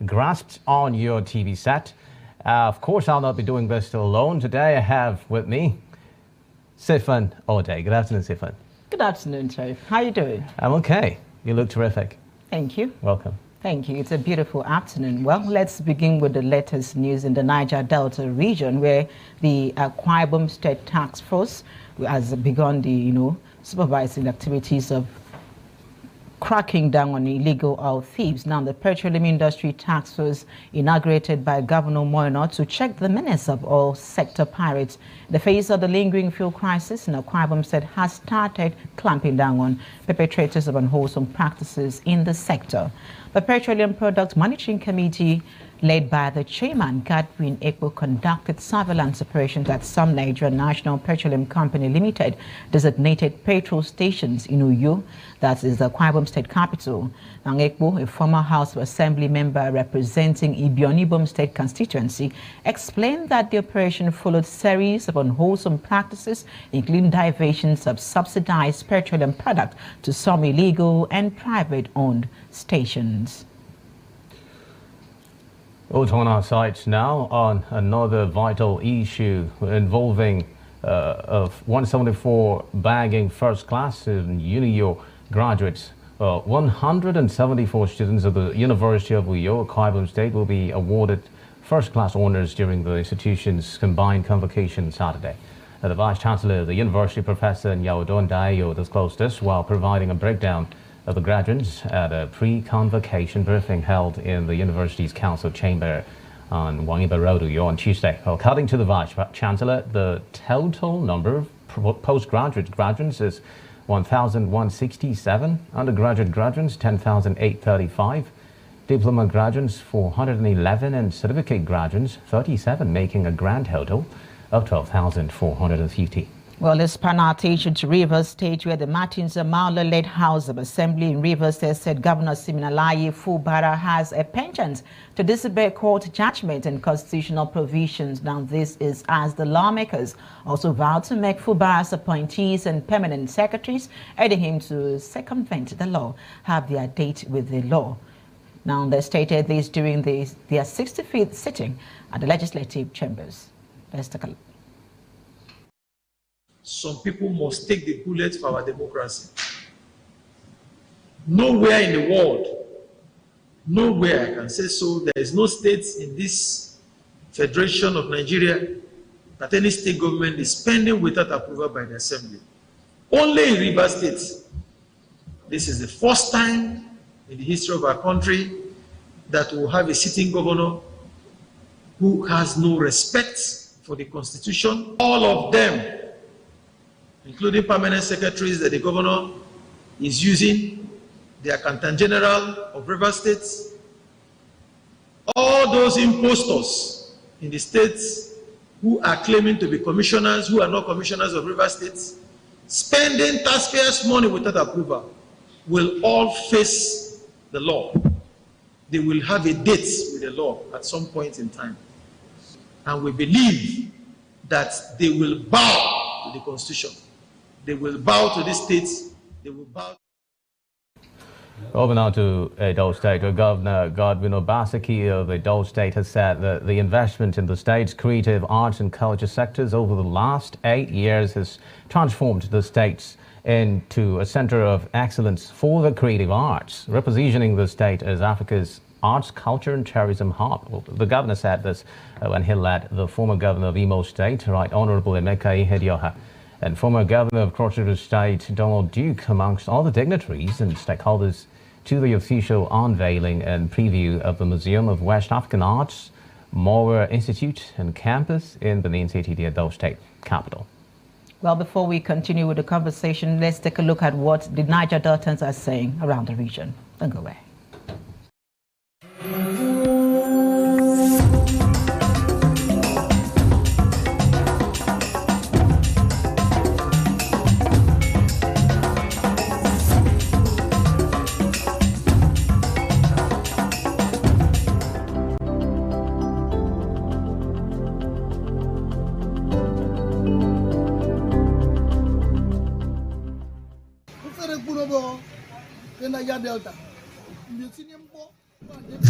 grasped on your TV set. Of course, I'll not be doing this alone. Today I have with me Sifan Ode. Good afternoon, Sifan. Good afternoon, Chief. How are you doing? I'm okay. You look terrific. Thank you. Welcome. Thank you. It's a beautiful afternoon. Well, let's begin with the latest news in the Niger Delta region, where the Akwa Ibom State Task Force has begun the, supervising activities of cracking down on illegal oil thieves. Now, the petroleum industry task force inaugurated by Governor Moino to check the menace of oil sector pirates. The face of the lingering fuel crisis in Akwa Ibom State has started clamping down on perpetrators of unwholesome practices in the sector. The Petroleum Products Monitoring Committee, led by the chairman, Godwin Ekpo, conducted surveillance operations at some Niger National Petroleum Company Limited designated petrol stations in Uyo, that is the Akwa Ibom State capital. Now, Ekpo, a former House of Assembly member representing Ibom State constituency, explained that the operation followed series of unwholesome practices, including diversions of subsidized petroleum product to some illegal and private-owned stations. Out on our sites now on another vital issue involving of 174 bagging first class in UNIO graduates. 174 students of the University of Uyo, Akwa Ibom State, will be awarded first class honors during the institution's combined convocation Saturday. The Vice Chancellor of the University, Professor Nyaudon Dayo, disclosed this while providing a breakdown of the graduates at a pre-convocation briefing held in the university's council chamber on Wangiba Road, Uyo, on Tuesday. According to the Vice Chancellor, the total number of postgraduate graduates is 1,167, undergraduate graduates 10,835, diploma graduates 411, and certificate graduates 37, making a grand total of 12,450. Well, let's pan our attention to Rivers State, where the Martins Amaula-led House of Assembly in Rivers State said Governor Siminalayi Fubara has a penchant to disobey court judgment and constitutional provisions. Now, this is as the lawmakers also vowed to make Fubara's appointees and permanent secretaries, urging him to circumvent the law, have their date with the law. Now, they stated this during their 65th sitting at the legislative chambers. Let's take a look. Some people must take the bullet for our democracy. Nowhere in the world, nowhere I can say so, there is no state in this Federation of Nigeria that any state government is spending without approval by the Assembly. Only in Rivers State, this is the first time in the history of our country that we'll have a sitting governor who has no respect for the Constitution. All of them, including permanent secretaries that the governor is using, the Accountant General of Rivers State, all those impostors in the states who are claiming to be commissioners, who are not commissioners of Rivers State, spending taxpayers' money without approval, will all face the law. They will have a date with the law at some point in time. And we believe that they will bow to the Constitution. They will bow to the states. They will bow. Over now to Edo State, where Governor Godwin Obaseki of Edo State has said that the investment in the state's creative arts and culture sectors over the last 8 years has transformed the state into a center of excellence for the creative arts, repositioning the state as Africa's arts, culture and tourism hub. Well, the governor said this when he led the former governor of Imo State, Right Honorable Emeka Ihedioha, and former governor of Cross River State, Donald Duke, amongst all the dignitaries and stakeholders, to the official unveiling and preview of the Museum of West African Arts, Mower Institute and campus in Benin City, the Edo State capital. Well, before we continue with the conversation, let's take a look at what the Niger Deltans are saying around the region. Don't go away.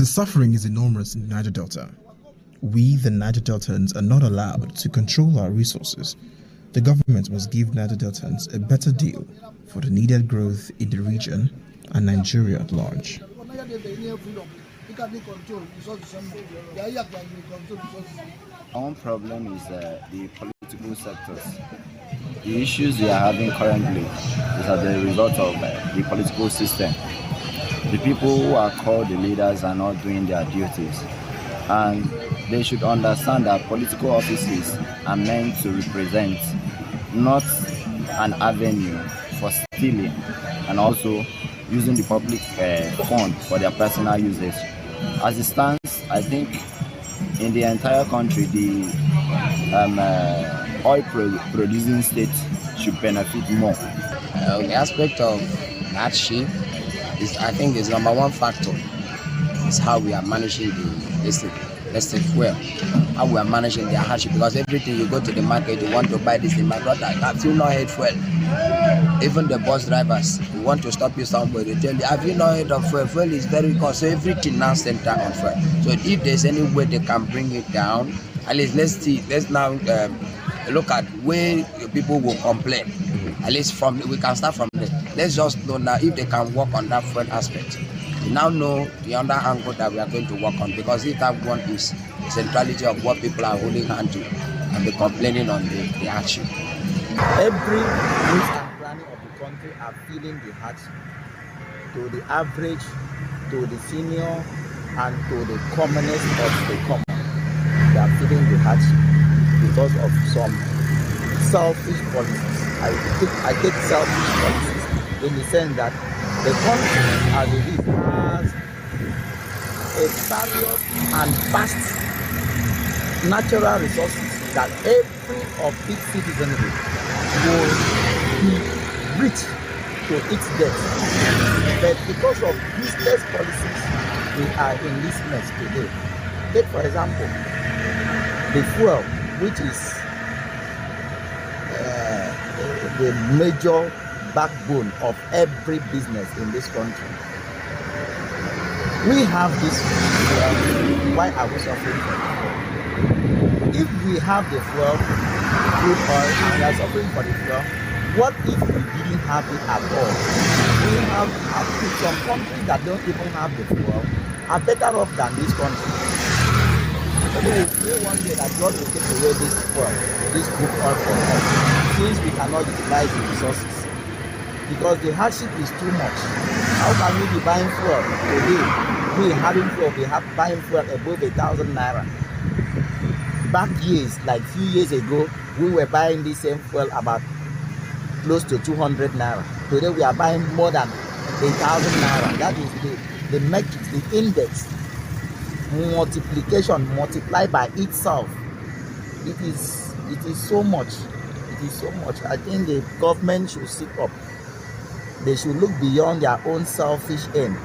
The suffering is enormous in the Niger Delta. We, the Niger Deltans, are not allowed to control our resources. The government must give Niger Deltans a better deal for the needed growth in the region and Nigeria at large. Our problem is the political sectors. The issues we are having currently is as a result of the political system. The people who are called the leaders are not doing their duties. And they should understand that political offices are meant to represent, not an avenue for stealing and also using the public fund for their personal usage. As it stands, I think in the entire country, the oil producing states should benefit more. The aspect of hardship is, I think, is number one factor. Is how we are managing let's say fuel, how we are managing the hardship, because everything you go to the market, you want to buy this in my brother, have you not heard fuel? Even the bus drivers, you want to stop you somewhere, they tell you, have you not heard of fuel? Fuel is very cost, so everything now centered on fuel. So if there's any way they can bring it down, at least let's now look at where people will complain. At least we can start from there. Let's just know now if they can work on that fuel aspect. We now know the other angle that we are going to work on, because if that one is the centrality of what people are holding on to and be complaining on the action. Every news and planning of the country are feeling the hardship. To the average, to the senior, and to the commonest of the common. They are feeling the hardship because of some selfish policies. I take selfish policies in the sense that the country as it is has a various and vast natural resources that every of its citizenry will be rich to its depth. But because of useless policies, we are in this mess today. Take for example, the fuel, which is the major backbone of every business in this country. We have this fuel. Why are we suffering from it? If we have the fuel, crude oil, and we are suffering for the fuel, what if we didn't have it at all? We have some countries that don't even have the fuel are better off than this country. So we pray one day that God will take away this fuel, this crude oil from us, since we cannot utilize the resources. Because the hardship is too much. How can we be buying fuel today? We having fuel, buying fuel above 1,000 naira. Back years, like few years ago, we were buying the same fuel about close to 200 naira. Today we are buying more than 1,000 naira. That is the metric, the index. Multiplication, multiplied by itself. It is so much. It is so much. I think the government should sit up. They should look beyond their own selfish aim.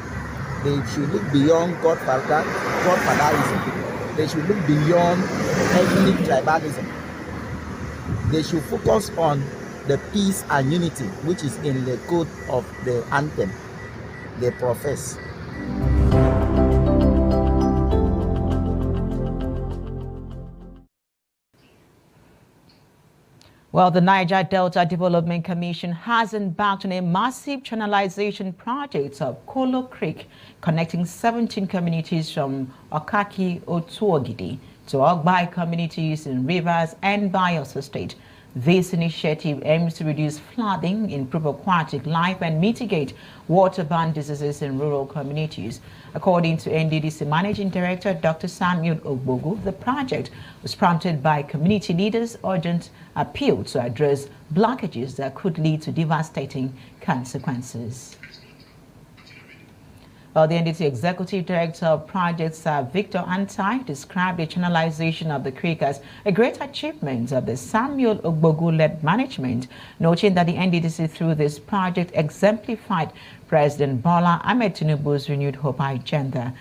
They should look beyond godfatherism. They should look beyond ethnic tribalism. They should focus on the peace and unity, which is in the code of the anthem they profess. Well, the Niger Delta Development Commission has embarked on a massive channelization project of Kolo Creek, connecting 17 communities from Okaki Otuogidi to Ogbai communities in Rivers and Bayelsa State. This initiative aims to reduce flooding, improve aquatic life, and mitigate waterborne diseases in rural communities. According to NDDC Managing Director Dr. Samuel Ogbogu, the project was prompted by community leaders' urgent appeal to address blockages that could lead to devastating consequences. Well, the NDDC Executive Director of Projects, Victor Antai, described the channelization of the creek as a great achievement of the Samuel Ogbogu-led management, noting that the NDDC through this project exemplified President Bola Ahmed Tinubu's renewed hope agenda.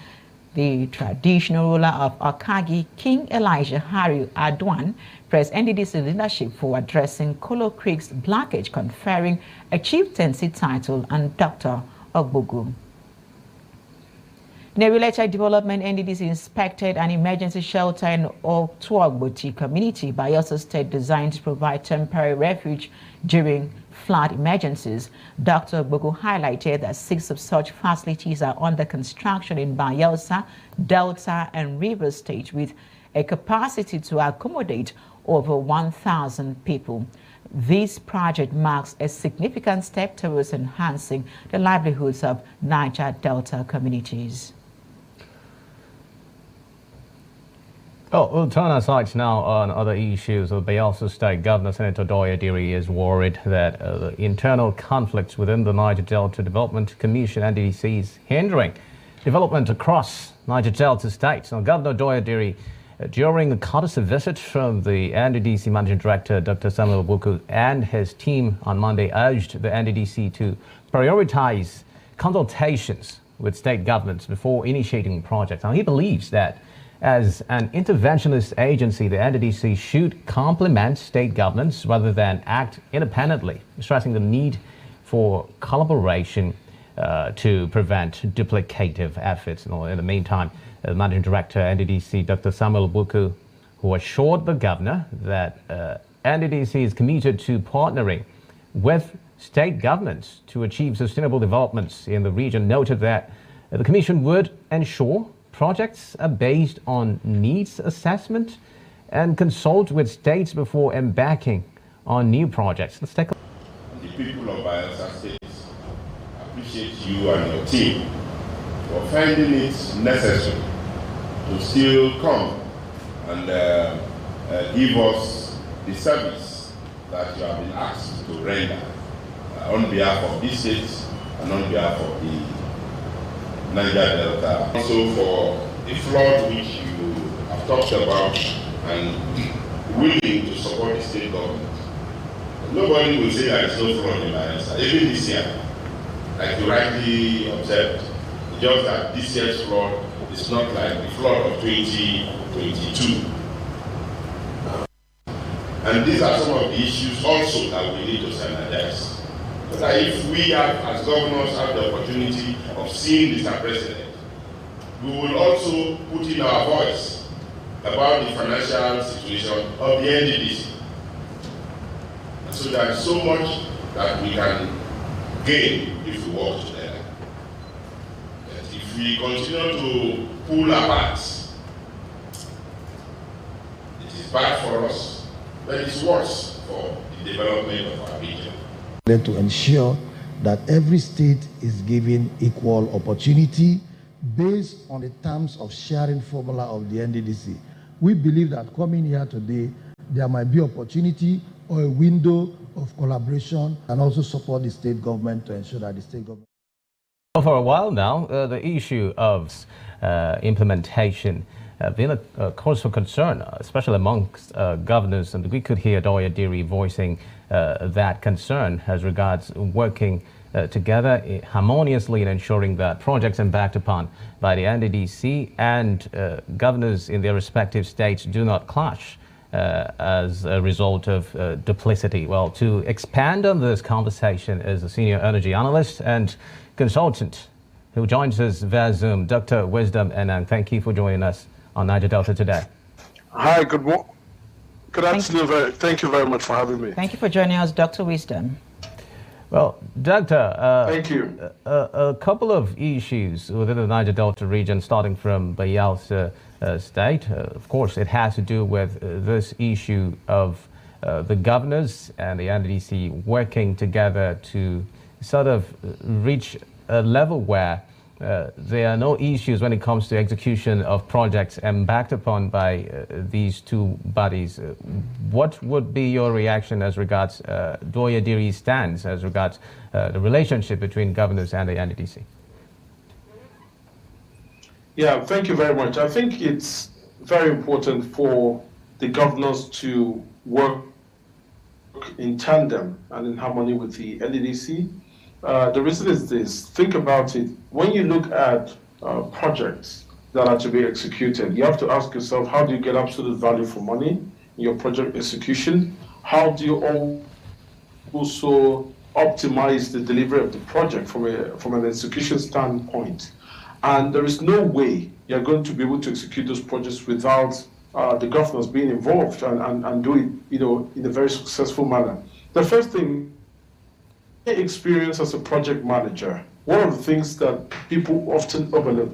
The traditional ruler of Okagi, King Elijah Harry Adwan, praised NDDC leadership for addressing Kolo Creek's blockage, conferring a chieftaincy title on Dr. Ogbogu. In a related development, NDDC inspected an emergency shelter in Otuagboti community, Bayelsa State, designed to provide temporary refuge during flood emergencies. Dr. Boko highlighted that 6 of such facilities are under construction in Bayelsa, Delta, and Rivers State, with a capacity to accommodate over 1,000 people. This project marks a significant step towards enhancing the livelihoods of Niger Delta communities. Oh, we'll turn our sights now on other issues. The Bayelsa State Governor, Senator Doya Diri, is worried that the internal conflicts within the Niger Delta Development Commission, NDDC, is hindering development across Niger Delta states. Now, Governor Doya Diri, during a courtesy visit from the NDDC Managing Director, Dr. Samuel Buku, and his team on Monday, urged the NDDC to prioritize consultations with state governments before initiating projects. Now, he believes that as an interventionist agency, the NDDC should complement state governments rather than act independently, stressing the need for collaboration to prevent duplicative efforts. In the meantime, the Managing Director, NDDC, Dr. Samuel Buku, who assured the governor that NDDC is committed to partnering with state governments to achieve sustainable developments in the region, noted that the Commission would ensure projects are based on needs assessment and consult with states before embarking on new projects. Let's take a look. The people of Bayelsa State appreciate you and your team for finding it necessary to still come and give us the service that you have been asked to render on behalf of this state and on behalf of the Niger Delta. Also for the flood which you have talked about and willing to support the state government. Nobody will say there is no flood in Bayelsa. Even this year, like you rightly observed, just that this year's flood is not like the flood of 2022. And these are some of the issues also that we need to synergize. So that if we have, as governors, have the opportunity of seeing Mr. President, we will also put in our voice about the financial situation of the NDDC. So there's so much that we can gain if we work together. But if we continue to pull apart, it is bad for us, but it's worse for the development of our region. To ensure that every state is given equal opportunity based on the terms of sharing formula of the NDDC. We believe that coming here today, there might be opportunity or a window of collaboration and also support the state government to ensure that the state government. For a while now, the issue of implementation been a cause for concern, especially amongst governors, and we could hear Doya Diri voicing that concern as regards working together harmoniously in ensuring that projects embarked upon by the NDDC and governors in their respective states do not clash as a result of duplicity. Well, to expand on this conversation is a senior energy analyst and consultant who joins us via Zoom, Dr. Wisdom Enang. Thank you for joining us on Niger Delta today. Hi, good afternoon. Thank you very much for having me. Thank you for joining us, Dr. Wisdom. Well, Doctor, thank you. A couple of issues within the Niger Delta region, starting from Bayelsa State. Of course, it has to do with this issue of the governors and the NDDC working together to sort of reach a level where there are no issues when it comes to execution of projects embarked upon by these two bodies. What would be your reaction as regards Doya Diri's stance as regards the relationship between governors and the NDDC? Yeah, thank you very much. I think it's very important for the governors to work in tandem and in harmony with the NDDC. The reason is this: think about it. When you look at projects that are to be executed, you have to ask yourself, how do you get absolute value for money in your project execution? How do you also optimize the delivery of the project from an execution standpoint? And there is no way you're going to be able to execute those projects without the governors being involved and do it, in a very successful manner. The first thing, experience as a project manager, one of the things that people often overlook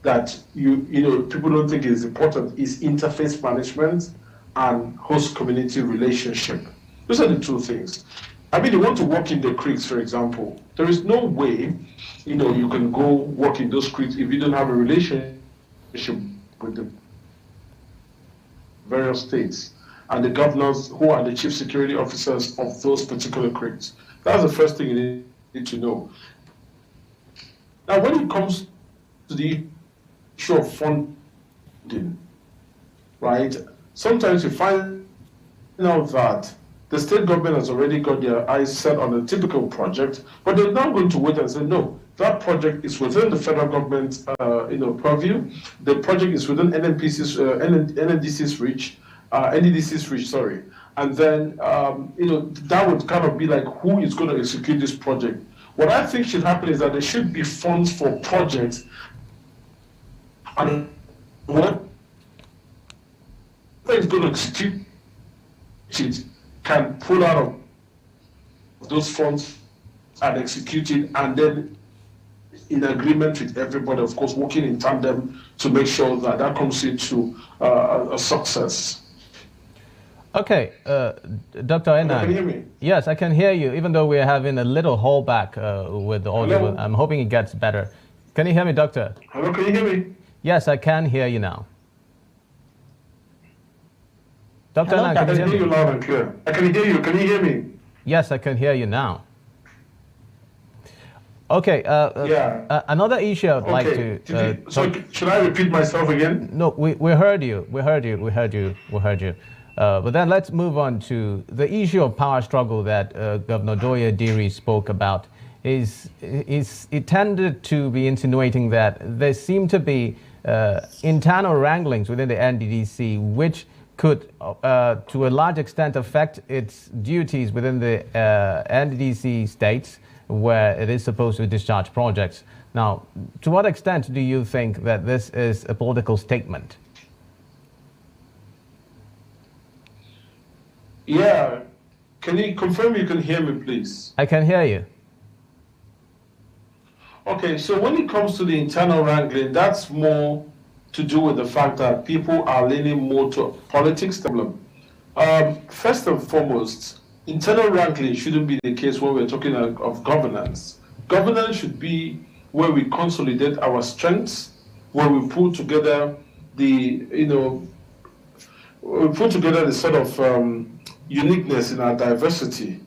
that people don't think is important is interface management and host community relationship. Those are the two things. I mean, you want to work in the creeks, for example. There is no way, you can go work in those creeks if you don't have a relationship with the various states and the governors who are the chief security officers of those particular creeks. That's the first thing you need to know. Now, when it comes to the issue of funding, right? Sometimes you find out that the state government has already got their eyes set on a typical project, but they're now going to wait and say, no, that project is within the federal government's purview. The project is within NDDC's reach, sorry. And then, that would kind of be like, who is going to execute this project? What I think should happen is that there should be funds for projects. And what is going to execute it can pull out of those funds and execute it, and then in agreement with everybody, of course, working in tandem to make sure that that comes into a success. Okay, Dr. Enan. Can you hear me? Yes, I can hear you, even though we're having a little holdback with the audio. Hello? I'm hoping it gets better. Can you hear me, Doctor? Hello, can you hear me? Yes, I can hear you now. Dr. Hello, Enan, I can you can hear hear you me? loud and clear. I can hear you. Can you hear me? Yes, I can hear you now. Okay, another issue I'd like to... So should I repeat myself again? No, we heard you. We heard you. But then let's move on to the issue of power struggle that Governor Doye Diri spoke about. It tended to be insinuating that there seem to be internal wranglings within the NDDC, which could, to a large extent, affect its duties within the NDDC states where it is supposed to discharge projects. Now, to what extent do you think that this is a political statement? Yeah. Can you confirm you can hear me, please? I can hear you. Okay, so when it comes to the internal wrangling, that's more to do with the fact that people are leaning more to politics. First and foremost, internal wrangling shouldn't be the case when we're talking of governance. Governance should be where we consolidate our strengths, where we put together the sort of uniqueness in our diversity,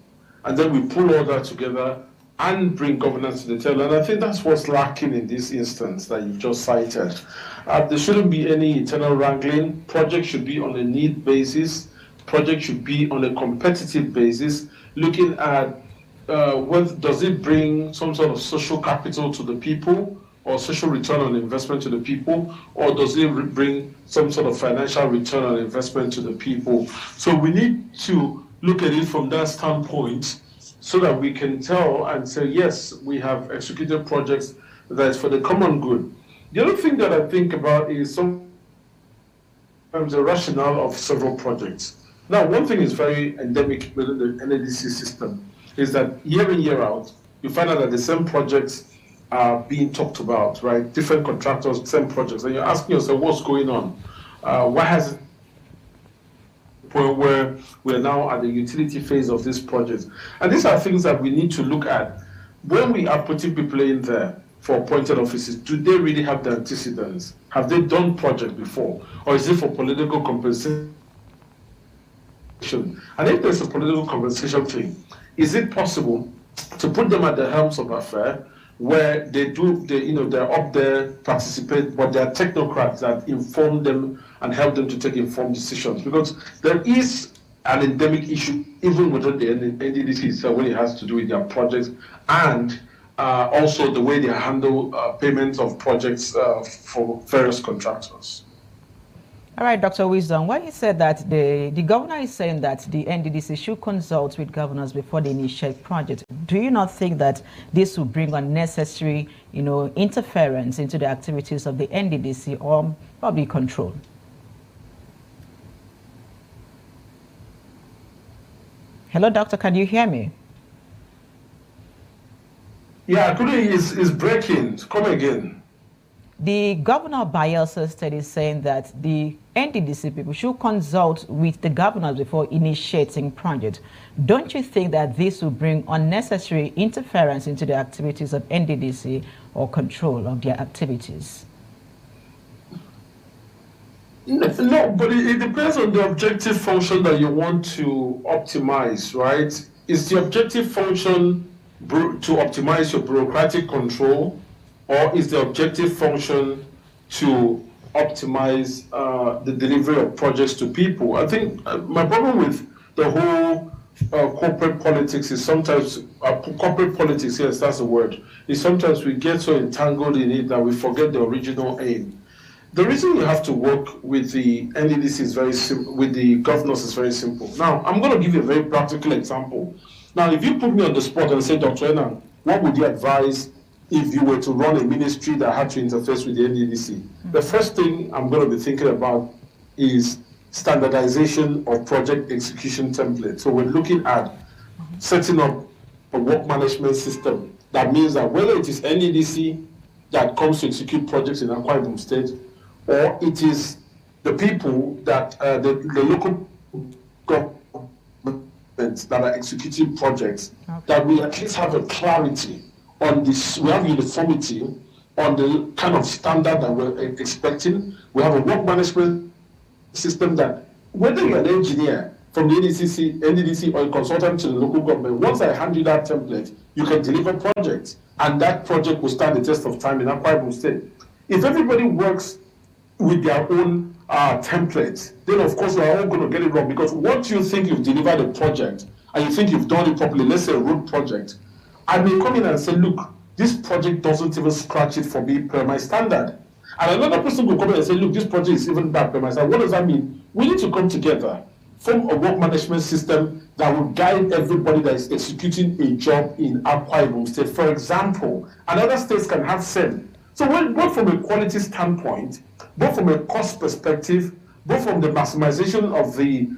and then we pull all that together and bring governance to the table. And I think that's what's lacking in this instance that you've just cited. There shouldn't be any internal wrangling. Projects should be on a need basis. Project should be on a competitive basis, looking at whether does it bring some sort of social capital to the people or social return on investment to the people, or does it bring some sort of financial return on investment to the people? So we need to look at it from that standpoint so that we can tell and say, yes, we have executed projects that is for the common good. The other thing that I think about is sometimes the rationale of several projects. Now, one thing is very endemic within the NADC system is that year in, year out, you find out that the same projects are being talked about, right? Different contractors, same projects. And you're asking yourself, what's going on? Why has it point where we're now at the utility phase of this project? And these are things that we need to look at. When we are putting people in there for appointed offices, do they really have the antecedents? Have they done projects before? Or is it for political compensation? And if there's a political compensation thing, is it possible to put them at the helms of affair where they're up there, participate, but they're technocrats that inform them and help them to take informed decisions? Because there is an endemic issue even within the NDDC itself when it has to do with their projects and also the way they handle payments of projects for various contractors. All right, Dr. Wisdom, when you said that the governor is saying that the NDDC should consult with governors before they initiate projects, do you not think that this will bring unnecessary, interference into the activities of the NDDC or probably control? Hello, doctor, can you hear me? Yeah, is breaking. Come again. The governor of Bayelsa State is saying that the NDDC people should consult with the governors before initiating projects. Don't you think that this will bring unnecessary interference into the activities of NDDC or control of their activities? No, but it depends on the objective function that you want to optimize, right? Is the objective function to optimize your bureaucratic control, or is the objective function to optimize the delivery of projects to people? I think my problem with the whole corporate politics is sometimes, corporate politics, yes, that's the word, is sometimes we get so entangled in it that we forget the original aim. The reason you have to work with the NDDC is very simple, with the governors is very simple. Now, I'm going to give you a very practical example. Now, if you put me on the spot and say, Dr. Enan, what would you advise if you were to run a ministry that had to interface with the NDDC? The first thing I'm going to be thinking about is standardization of project execution templates. So we're looking at setting up a work management system. That means that whether it is NDDC that comes to execute projects in Akwa Ibom State, or it is the people that, the local governments that are executing projects, that we at least have a clarity on this, we have uniformity on the kind of standard that we're expecting. We have a work management system that, whether you're an engineer from the NDDC or a consultant to the local government, once I hand you that template, you can deliver projects, and that project will stand the test of time in Akwa Ibom State. If everybody works with their own templates, then of course we're all going to get it wrong, because once you think you've delivered a project and you think you've done it properly, let's say a road project, I may come in and say, look, this project doesn't even scratch it for me per my standard. And another person will come in and say, look, this project is even bad per my standard. What does that mean? We need to come together, form a work management system that will guide everybody that is executing a job in Akwa Ibom State. For example, and other states can have same. So both from a quality standpoint, both from a cost perspective, both from the maximization of the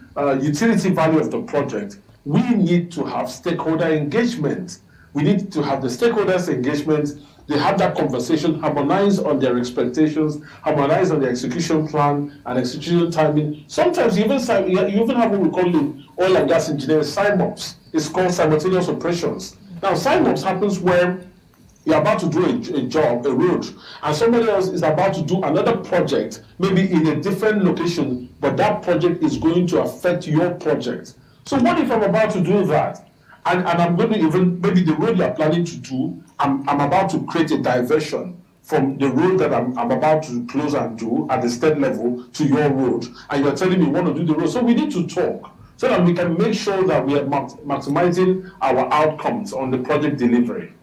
utility value of the project, we need to have stakeholder engagement. We need to have the stakeholders engagement. They have that conversation, harmonize on their expectations, harmonize on the execution plan and execution timing. Sometimes you even have what we call the oil and gas engineers, SIMOPS. It's called simultaneous operations. Now, SIMOPS happens where you're about to do a job, a road, and somebody else is about to do another project, maybe in a different location, but that project is going to affect your project. So what if I'm about to do that? And I'm going to even, maybe the road you're planning to do, I'm about to create a diversion from the road that I'm about to close and do at the state level to your road, and you're telling me you want to do the road. So we need to talk so that we can make sure that we are maximizing our outcomes on the project delivery.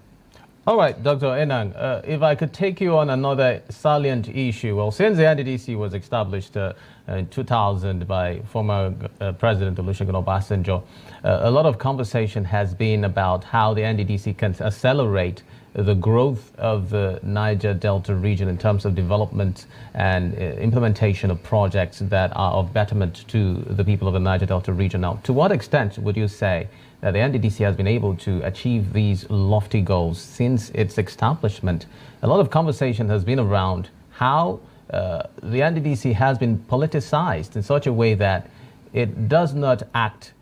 All right, Dr. Enang, if I could take you on another salient issue. Well, since the NDDC was established in 2000 by former President Olusegun Obasanjo, a lot of conversation has been about how the NDDC can accelerate the growth of the Niger Delta region in terms of development and implementation of projects that are of betterment to the people of the Niger Delta region. Now, to what extent would you say that the NDDC has been able to achieve these lofty goals since its establishment? A lot of conversation has been around how the NDDC has been politicized in such a way that it does not act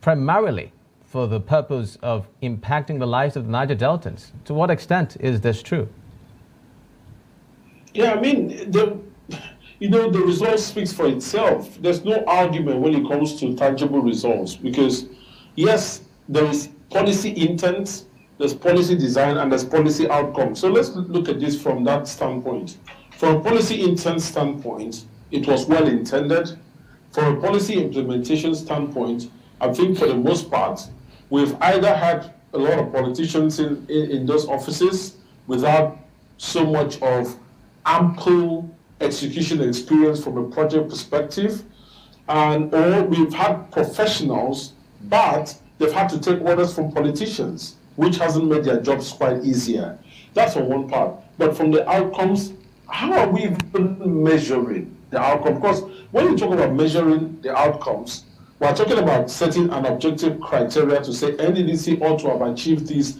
primarily for the purpose of impacting the lives of the Niger Deltans. To what extent is this true? Yeah, I mean, the result speaks for itself. There's no argument when it comes to tangible results, because yes, there is policy intent, there's policy design, and there's policy outcome. So let's look at this from that standpoint. From a policy intent standpoint, it was well intended. From a policy implementation standpoint, I think for the most part, we've either had a lot of politicians in those offices without so much of ample execution experience from a project perspective, or we've had professionals, but they've had to take orders from politicians, which hasn't made their jobs quite easier. That's on one part. But from the outcomes, how are we even measuring the outcome? Because when you talk about measuring the outcomes, we're talking about setting an objective criteria to say NDDC ought to have achieved this,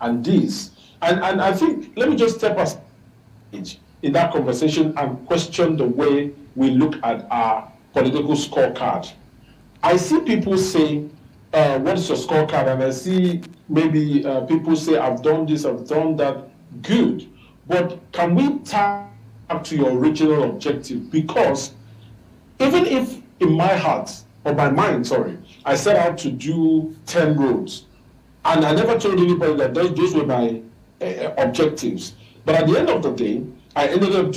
and this. And I think, let me just step aside in that conversation and question the way we look at our political scorecard. I see people say, what is your scorecard? And I see maybe people say, I've done this, I've done that. Good. But can we tap to your original objective? Because even if in my heart, or my mind, sorry, I set out to do 10 roads, and I never told anybody that those were my objectives. But at the end of the day, I ended up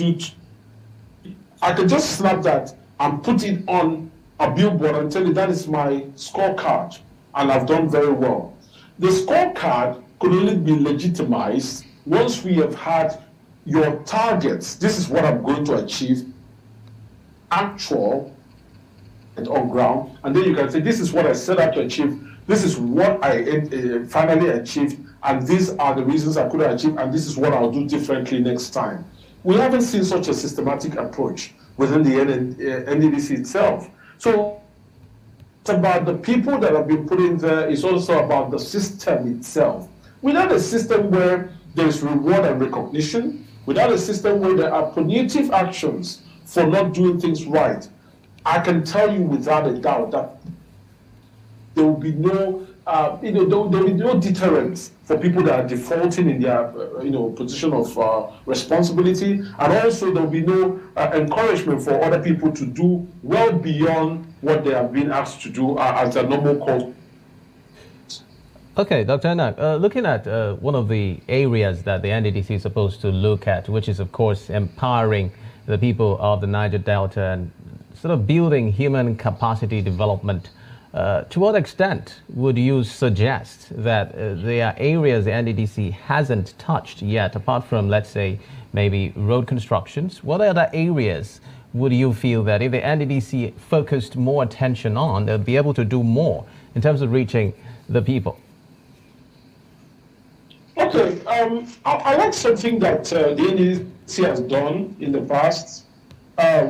I could just snap that and put it on a billboard and tell you that is my scorecard, and I've done very well. The scorecard could only be legitimized once we have had your targets. This is what I'm going to achieve, actual and on ground, and then you can say, this is what I set out to achieve, this is what I finally achieved, and these are the reasons I couldn't achieve, and this is what I'll do differently next time. We haven't seen such a systematic approach within the NDDC itself. So it's about the people that have been put in there. It's also about the system itself. Without a system where there is reward and recognition, without a system where there are punitive actions for not doing things right, I can tell you without a doubt that there will be no, there will be no deterrence for people that are defaulting in their, position of responsibility, and also there will be no encouragement for other people to do well beyond what they have been asked to do as a normal course. Okay, Dr. Anak, looking at one of the areas that the NDDC is supposed to look at, which is, of course, empowering the people of the Niger Delta and sort of building human capacity development, to what extent would you suggest that there are areas the NDDC hasn't touched yet, apart from, let's say, maybe road constructions? What other areas would you feel that if the NDDC focused more attention on, they'll be able to do more in terms of reaching the people? Okay, I like something that the NDDC has done in the past,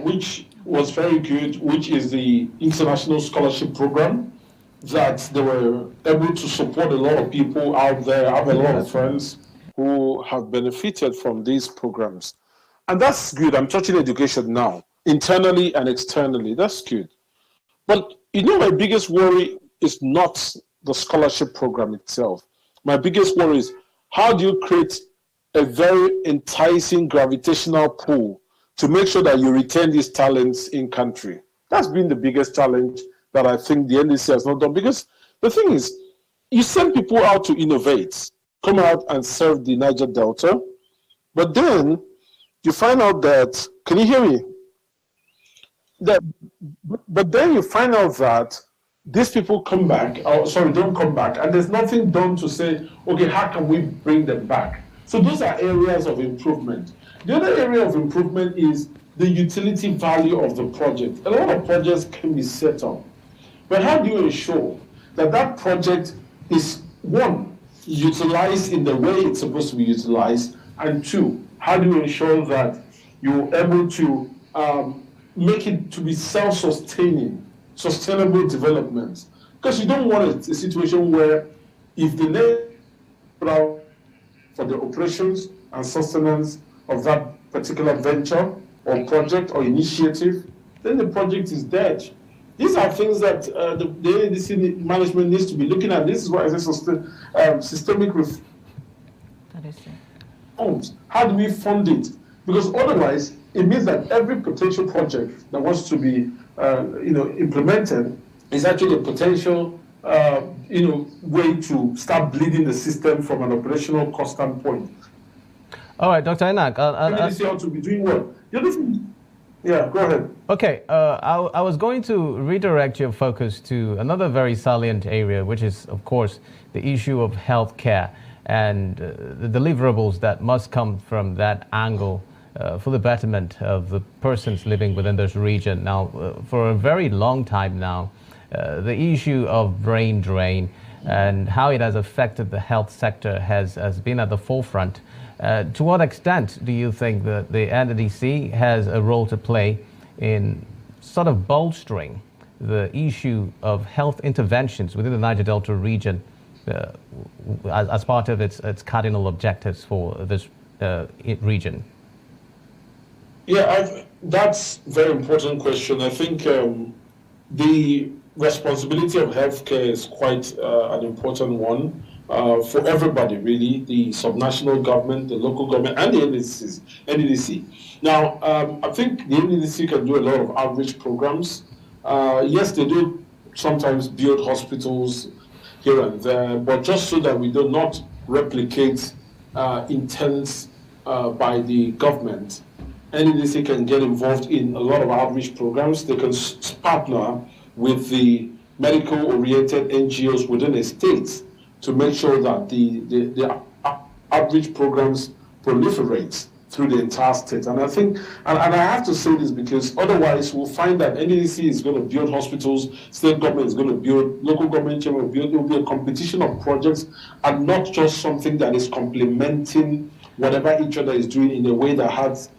which was very good, which is the international scholarship program, that they were able to support a lot of people out there. I have a lot of friends who have benefited from these programs. And that's good. I'm touching education now, internally and externally. That's good. But my biggest worry is not the scholarship program itself. My biggest worry is, how do you create a very enticing gravitational pull to make sure that you retain these talents in country? That's been the biggest challenge that I think the NDC has not done. Because the thing is, you send people out to innovate, come out and serve the Niger Delta, but then you find out that, can you hear me? But then you find out that these people come back, don't come back, and there's nothing done to say, okay, how can we bring them back? So those are areas of improvement. The other area of improvement is the utility value of the project. A lot of projects can be set up, but how do you ensure that that project is, one, utilized in the way it's supposed to be utilized, and two, how do you ensure that you're able to make it to be self-sustaining, sustainable development? Because you don't want a situation where if the need for the operations and sustenance of that particular venture or project or initiative, then the project is dead. These are things that the NDC management needs to be looking at. This is why I say systemic reforms. How do we fund it? Because otherwise, it means that every potential project that wants to be implemented is actually a potential way to start bleeding the system from an operational cost standpoint. All right, Dr. Anak. NDC ought to be doing well. Yeah, go ahead. Okay, I was going to redirect your focus to another very salient area, which is, of course, the issue of healthcare and the deliverables that must come from that angle for the betterment of the persons living within this region. Now, for a very long time now, the issue of brain drain and how it has affected the health sector has been at the forefront. To what extent do you think that the NDDC has a role to play in sort of bolstering the issue of health interventions within the Niger Delta region as part of its cardinal objectives for this region? Yeah, that's a very important question. I think the responsibility of healthcare is quite an important one for everybody, really, the subnational government, the local government, and the NDDC. Now, I think the NDDC can do a lot of outreach programs. Yes, they do sometimes build hospitals here and there, but just so that we do not replicate intents by the government, NDDC can get involved in a lot of outreach programs. They can partner with the medical-oriented NGOs within a state to make sure that the outreach programs proliferate through the entire state. And I think, and I have to say this because otherwise we'll find that NDDC is going to build hospitals, state government is going to build, local government will build. It will be a competition of projects and not just something that is complementing whatever each other is doing in a way that has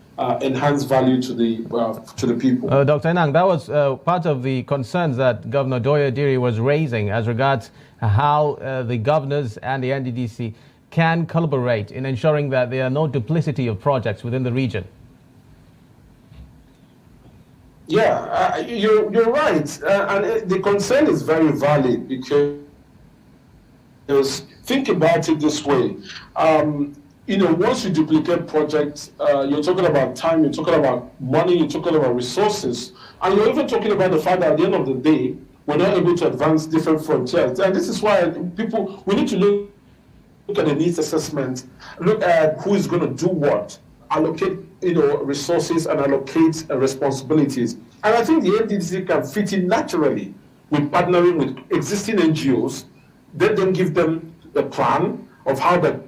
enhanced value to the people. Dr. Enang, that was part of the concerns that Governor Doyodiri was raising as regards how the governors and the NDDC can collaborate in ensuring that there are no duplicity of projects within the region. Yeah, you're right, and the concern is very valid because think about it this way. You know, once you duplicate projects, you're talking about time, you're talking about money, you're talking about resources, and you're even talking about the fact that at the end of the day, we're not able to advance different frontiers. And this is why we need to look at the needs assessment, look at who is going to do what, allocate, resources and allocate responsibilities. And I think the NDDC can fit in naturally with partnering with existing NGOs, then give them the plan of how they're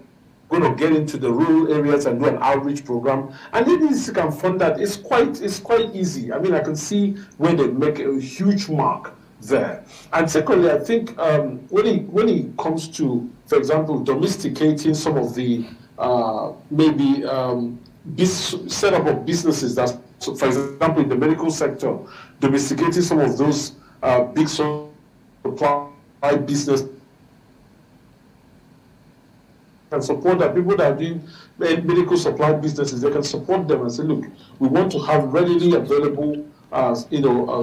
going to get into the rural areas and do an outreach program. And the NDDC can fund that. It's quite easy. I mean, I can see where they make a huge mark there. And secondly, I think when it comes to, for example, domesticating some of the setup of businesses that, so for example, in the medical sector, domesticating some of those big supply business and support that people that are doing medical supply businesses, they can support them and say, look, we want to have readily available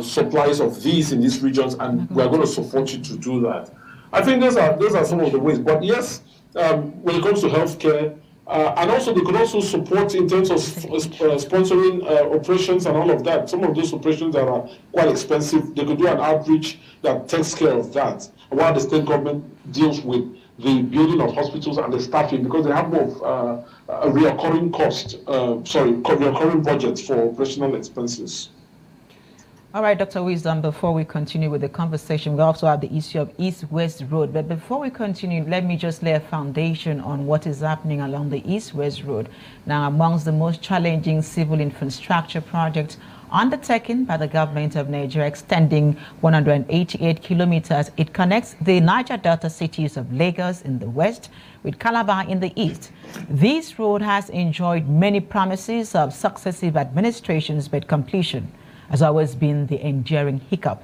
supplies of these in these regions, and we are going to support you to do that. I think those are some of the ways. But yes, when it comes to healthcare, and also they could also support in terms of sponsoring operations and all of that. Some of those operations that are quite expensive, they could do an outreach that takes care of that, while the state government deals with the building of hospitals and the staffing, because they have more a recurring recurring budgets for operational expenses. All right, Dr. Wisdom, before we continue with the conversation, we also have the issue of East-West Road. But before we continue, let me just lay a foundation on what is happening along the East-West Road. Now, amongst the most challenging civil infrastructure projects undertaken by the government of Nigeria, extending 188 kilometers, it connects the Niger Delta cities of Lagos in the west with Calabar in the east. This road has enjoyed many promises of successive administrations, but completion has always been the enduring hiccup.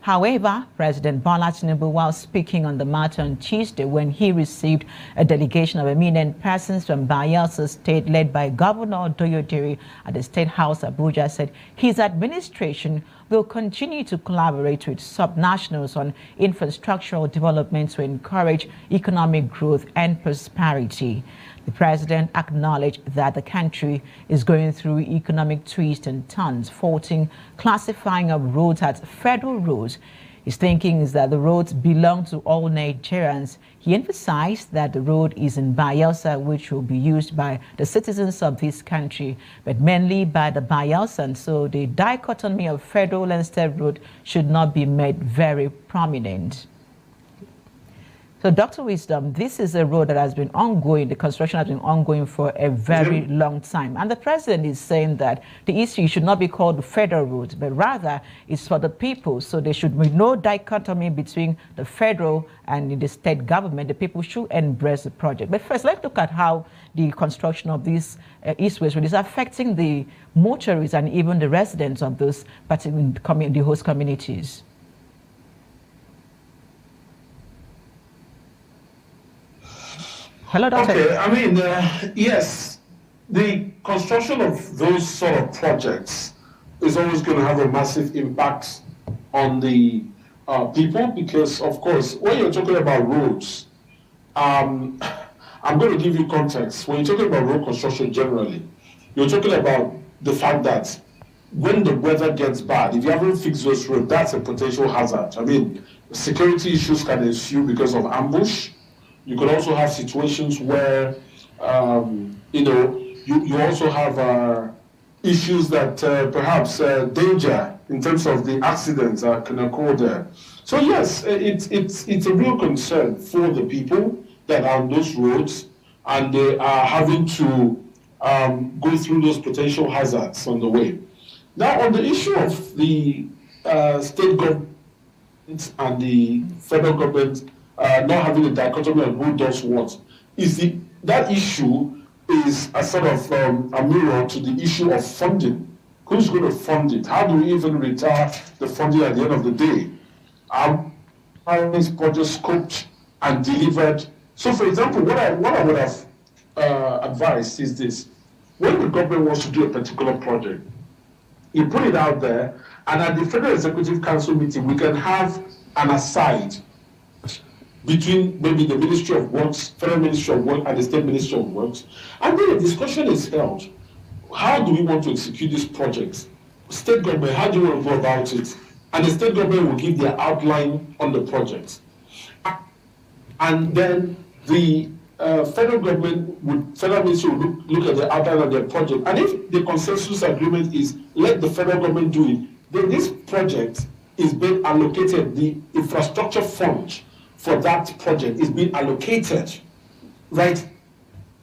However, President Bola Tinubu, while speaking on the matter on Tuesday when he received a delegation of eminent persons from Bayelsa State led by Governor Doyodiri at the State House Abuja, said his administration will continue to collaborate with subnationals on infrastructural development to encourage economic growth and prosperity. The president acknowledged that the country is going through economic twists and turns, faulting classifying of roads as federal roads. His thinking is that the roads belong to all Nigerians. He emphasized that the road is in Bayelsa, which will be used by the citizens of this country, but mainly by the Bayelsans. So the dichotomy of federal and state road should not be made very prominent. So, Dr. Wisdom, this is a road that has been ongoing, the construction has been ongoing for a very long time. And the president is saying that the issue should not be called the federal road, but rather it's for the people. So there should be no dichotomy between the federal and the state government. The people should embrace the project. But first, let's look at how the construction of this east-west road is affecting the motorists and even the residents of those particular the host communities. Hello, Doctor. Okay, I mean, yes, the construction of those sort of projects is always going to have a massive impact on the people because, of course, when you're talking about roads, I'm going to give you context. When you're talking about road construction generally, you're talking about the fact that when the weather gets bad, if you haven't fixed those roads, that's a potential hazard. I mean, security issues can ensue because of ambush. You could also have situations where, you also have issues that perhaps danger in terms of the accidents can occur there. So yes, it's a real concern for the people that are on those roads, and they are having to go through those potential hazards on the way. Now, on the issue of the state government and the federal government not having a dichotomy of who does what, that issue is a sort of a mirror to the issue of funding. Who's going to fund it? How do we even retire the funding at the end of the day? Are these projects scoped and delivered? So, for example, what I would have advised is this. When the government wants to do a particular project, you put it out there, and at the Federal Executive Council meeting, we can have an aside between maybe the Ministry of Works, Federal Ministry of Works, and the State Ministry of Works, and then a discussion is held. How do we want to execute these projects? State government, how do you want to go about it? And the state government will give their outline on the projects. And then the federal ministry will look at the outline of their project. And if the consensus agreement is let the federal government do it, then this project is being allocated, the infrastructure fund for that project is being allocated right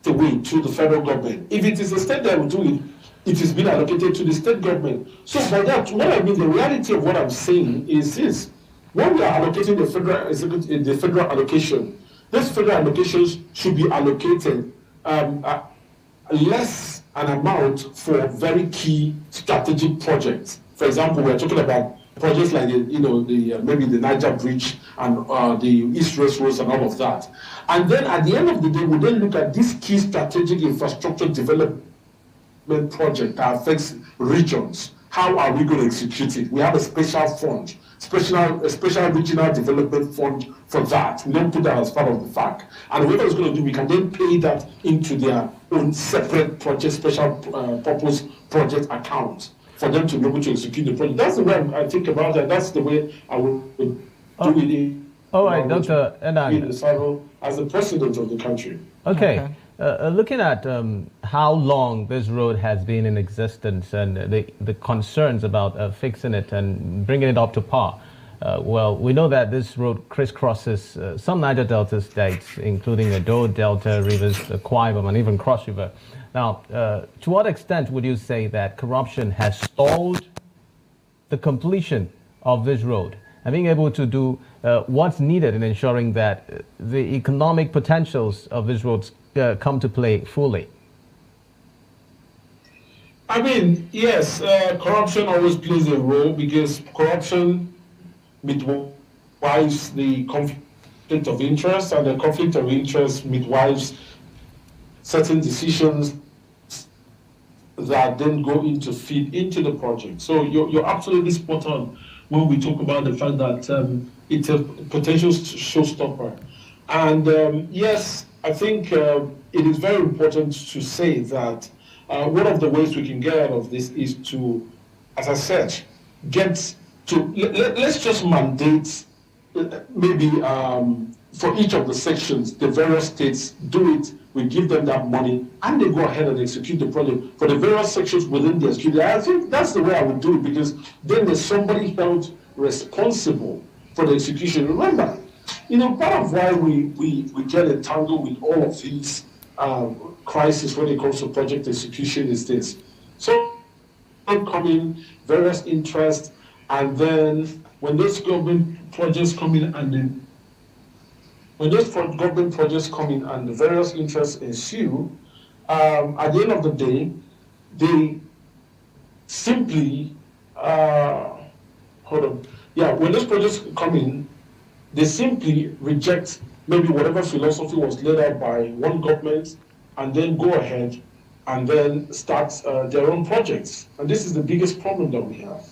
away to the federal government. If it is the state that will do it, it is being allocated to the state government. So by that, what I mean, the reality of what I'm saying is this. When we are allocating the federal allocation, these federal allocations should be allocated less an amount for very key strategic projects. For example, we're talking about projects like maybe the Niger Bridge and the East-West roads and all of that. And then at the end of the day, we then look at this key strategic infrastructure development project that affects regions. How are we going to execute it? We have a special fund, a special regional development fund for that. We don't put that as part of the FAC. And whatever it's going to do, we can then pay that into their own separate project, special purpose project account for them to be able to execute the project. That's the way I think about it. That's the way I would do it. All right, Dr. Enang. As the president of the country. Okay. Looking at how long this road has been in existence and the concerns about fixing it and bringing it up to par, well, we know that this road crisscrosses some Niger Delta states, including Edo Delta, Rivers, Akwa Ibom, and even Cross River. Now, to what extent would you say that corruption has stalled the completion of this road and being able to do what's needed in ensuring that the economic potentials of this road come to play fully? I mean, yes, corruption always plays a role because corruption midwives the conflict of interest, and the conflict of interest midwives certain decisions that then go into feed into the project. So you're absolutely spot on when we talk about the fact that it's a potential showstopper. And yes, I think it is very important to say that one of the ways we can get out of this is to, as I said, let's just mandate maybe for each of the sections, the various states do it, we give them that money, and they go ahead and execute the project for the various sections within the executive. I think that's the way I would do it, because then there's somebody held responsible for the execution. Remember, part of why we get entangled with all of these crises when it comes to project execution is this. So come in, various interests, and then when those government projects come in and then when those government projects come in and the various interests ensue, at the end of the day, they simply, when those projects come in, they simply reject maybe whatever philosophy was laid out by one government and then go ahead and then start their own projects. And this is the biggest problem that we have.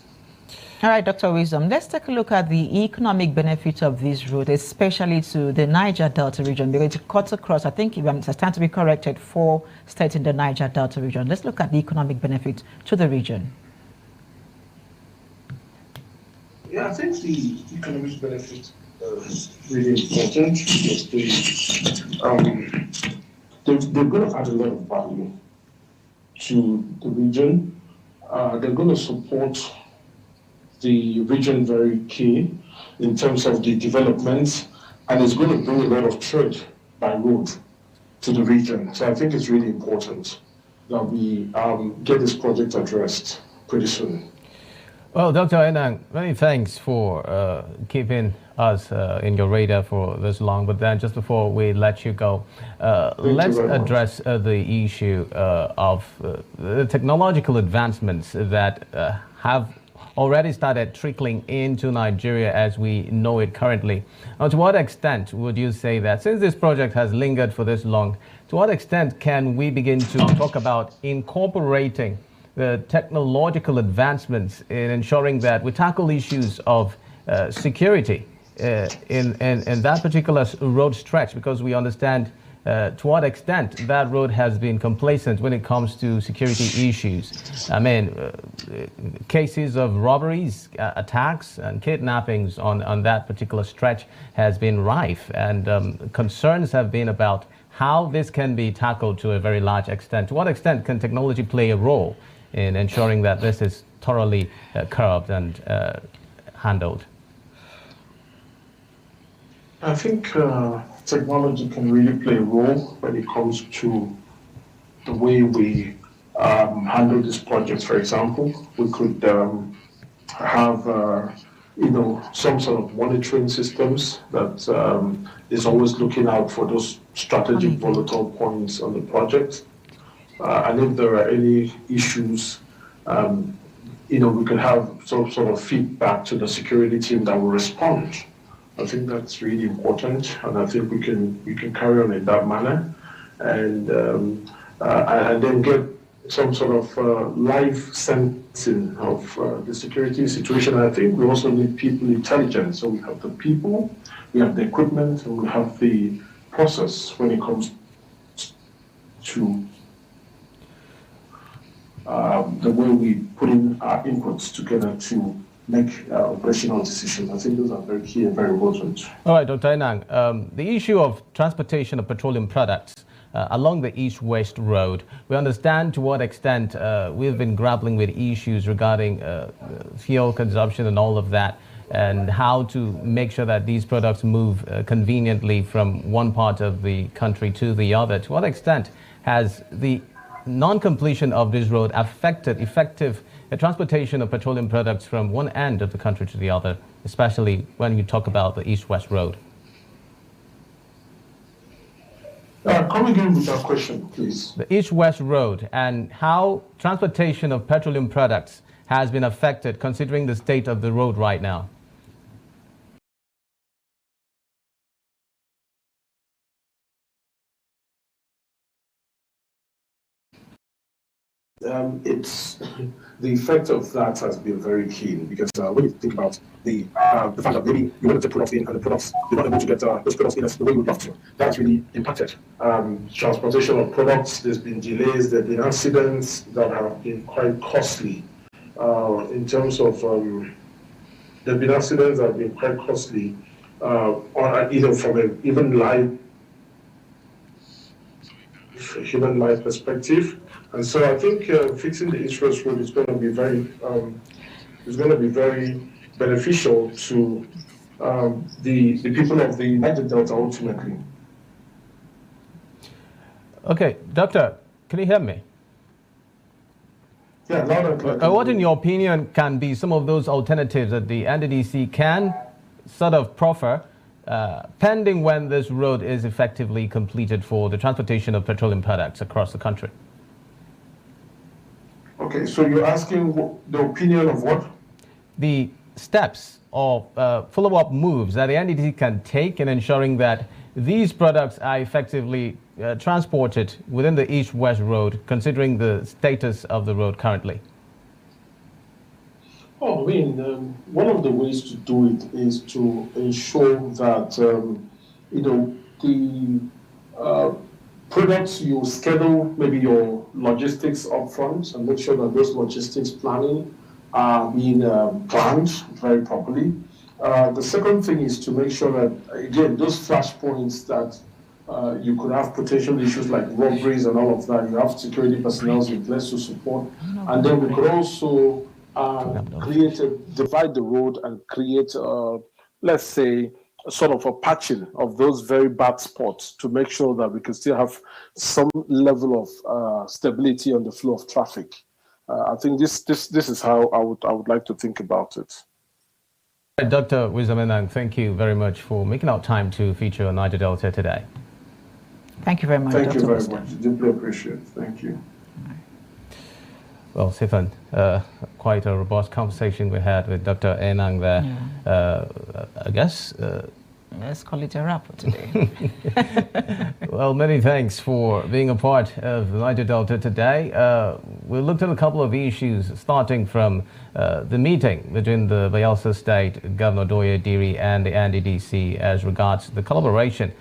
All right, Dr. Wisdom, let's take a look at the economic benefits of this route, especially to the Niger Delta region, because it cuts across, I think, if I stand to be corrected, 4 states in the Niger Delta region. Let's look at the economic benefit to the region. Yeah, I think the economic benefit is really important because they're going to add a lot of value to the region. They're going to support the region very key in terms of the development, and it's going to bring a lot of trade by road to the region. So I think it's really important that we get this project addressed pretty soon. Well, Dr. Enang, many thanks for keeping us in your radar for this long. But then just before we let you go, let's address the issue of the technological advancements that have already started trickling into Nigeria as we know it currently. Now, to what extent would you say that, since this project has lingered for this long, to what extent can we begin to talk about incorporating the technological advancements in ensuring that we tackle issues of security in that particular road stretch? Because we understand to what extent that road has been complacent when it comes to security issues. I mean, cases of robberies, attacks, and kidnappings on that particular stretch has been rife, and concerns have been about how this can be tackled to a very large extent. To what extent can technology play a role in ensuring that this is thoroughly curbed and handled? I think technology can really play a role when it comes to the way we handle this project. For example, we could have some sort of monitoring systems that is always looking out for those strategic volatile points on the project. And if there are any issues, we can have some sort of feedback to the security team that will respond. I think that's really important, and I think we can carry on in that manner, and then get some sort of live sensing of the security situation. And I think we also need people intelligence. So we have the people, we have the equipment, and we have the process when it comes to the way we put in our inputs together to make operational decisions. I think those are very key and very important. All right, Dr. Enang, the issue of transportation of petroleum products along the East-West Road, we understand to what extent we've been grappling with issues regarding fuel consumption and all of that, and how to make sure that these products move conveniently from one part of the country to the other. To what extent has the non-completion of this road affected effective transportation of petroleum products from one end of the country to the other, especially when you talk about the East-West Road? Come again with that question, please. The East-West Road and how transportation of petroleum products has been affected considering the state of the road right now. The effect of that has been very keen, because when you think about the fact that maybe you wanted to put off in and the products, you're not able to get those products in the way you would love to, that's really impacted transportation of products. There's been delays, there have been accidents that have been quite costly. In terms of, there have been accidents that have been quite costly, either from a human life perspective. And so I think fixing the East-West Road is going to be very beneficial to the people of the Niger Delta ultimately. Okay, Doctor, can you hear me? Yeah, loud and clear. What, in your opinion, can be some of those alternatives that the NDDC can sort of proffer, pending when this road is effectively completed for the transportation of petroleum products across the country? Okay, so you're asking the opinion of what? The steps or follow-up moves that the NDDC can take in ensuring that these products are effectively transported within the East-West Road, considering the status of the road currently? Oh, I mean, one of the ways to do it is to ensure that, the products you schedule, maybe your logistics upfront, and make sure that those logistics planning are being planned very properly. The second thing is to make sure that, again, those flashpoints that you could have potential issues like robberies and all of that, you have security personnel in place to support. And then we could also divide the road and create, let's say, sort of a patching of those very bad spots to make sure that we can still have some level of stability on the flow of traffic. I think this is how I would like to think about it. Dr. Wisdom, thank you very much for making out time to feature on Niger Delta today. Thank you very much. Thank you very much. Deeply appreciate it. Thank you. Well, Stephen, quite a robust conversation we had with Dr. Enang there. Yeah. I guess... let's call it a wrap for today. Well, many thanks for being a part of Niger Delta today. We looked at a couple of issues, starting from the meeting between the Bayelsa State, Governor Doye Diri, and the NDDC as regards the collaboration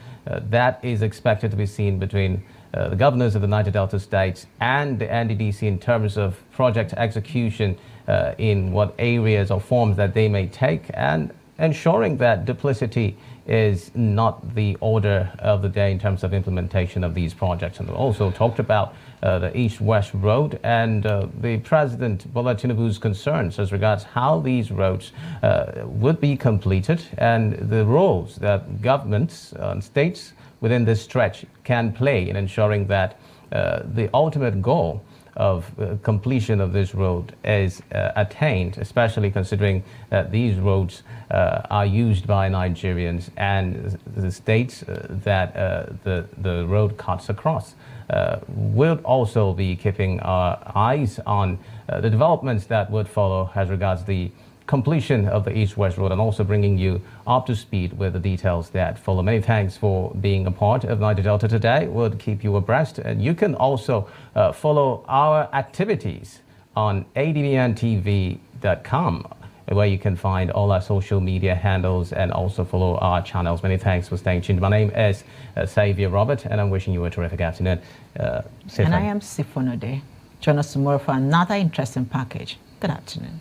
that is expected to be seen between the governors of the Niger Delta states and the NDDC in terms of project execution in what areas or forms that they may take, and ensuring that duplicity is not the order of the day in terms of implementation of these projects. And we also talked about the East-West Road and the President Bola Tinubu's concerns as regards how these roads would be completed and the roles that governments and states within this stretch can play in ensuring that the ultimate goal of completion of this road is attained, especially considering that these roads are used by Nigerians and the states that the road cuts across. We'll also be keeping our eyes on the developments that would follow as regards the completion of the East-West Road, and also bringing you up to speed with the details that follow. Many thanks for being a part of Niger Delta today. We'll keep you abreast, and you can also follow our activities on adbntv.com, where you can find all our social media handles and also follow our channels. Many thanks for staying tuned. My name is Xavier Robert, and I'm wishing you a terrific afternoon. And I am Sifonode. Join us tomorrow for another interesting package. Good afternoon.